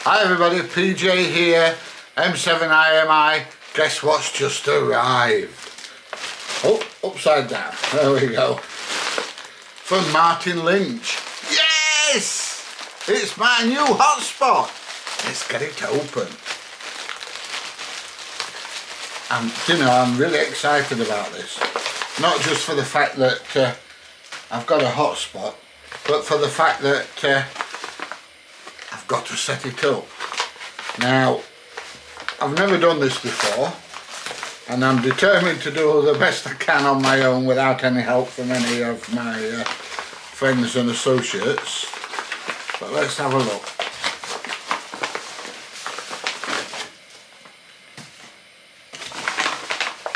Hi everybody, PJ here, M7IMI. Guess what's just arrived? Oh, upside down. There we go. From Martin Lynch. Yes! It's my new hotspot. Let's get it open. I'm really excited about this. Not just for the fact that I've got a hotspot, but for the fact that I've got to set it up. Now, I've never done this before, and I'm determined to do the best I can on my own without any help from any of my friends and associates. But let's have a look.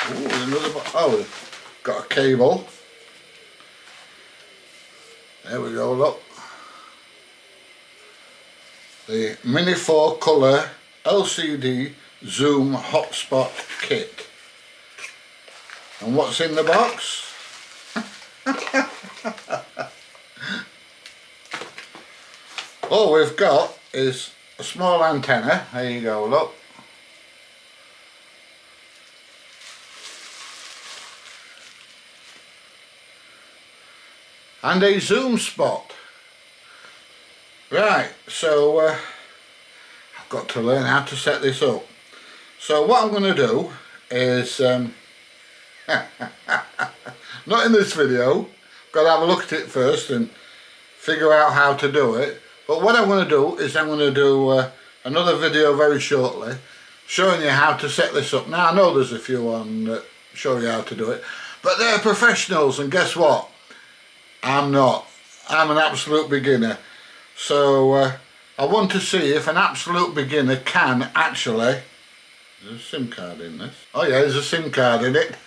Ooh, another, oh, got a cable. There we go, look. The Mini 4 Colour LCD Zoom Hotspot Kit. And what's in the box? All we've got is a small antenna. There you go, look. And a zoom spot. Right, so I've got to learn how to set this up. So what I'm going to do is, not in this video, got to have a look at it first and figure out how to do it. But what I'm going to do is I'm going to do another video very shortly showing you how to set this up. Now I know there's a few on that show you how to do it, but they're professionals, and guess what? I'm not. I'm an absolute beginner. So I want to see if an absolute beginner can actually... There's a SIM card in this. Oh yeah, there's a SIM card in it.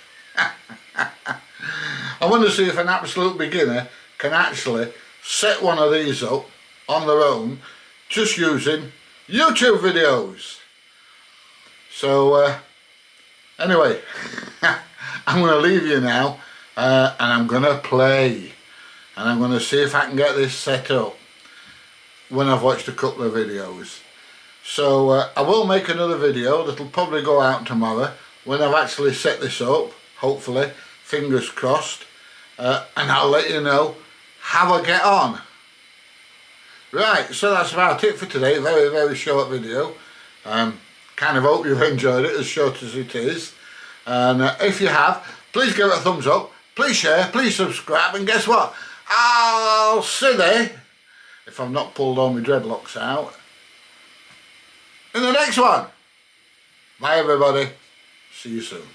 I want to see if an absolute beginner can actually set one of these up on their own just using YouTube videos. So anyway, I'm going to leave you now and I'm going to play. And I'm going to see if I can get this set up when I've watched a couple of videos. So I will make another video that'll probably go out tomorrow when I've actually set this up, hopefully, fingers crossed, and I'll let you know how I get on. Right, so that's about it for today. Very, very short video. Kind of hope you've enjoyed it, as short as it is. And if you have, please give it a thumbs up, please share, please subscribe, and guess what? I'll see you, if I've not pulled all my dreadlocks out, in the next one. Bye everybody. See you soon.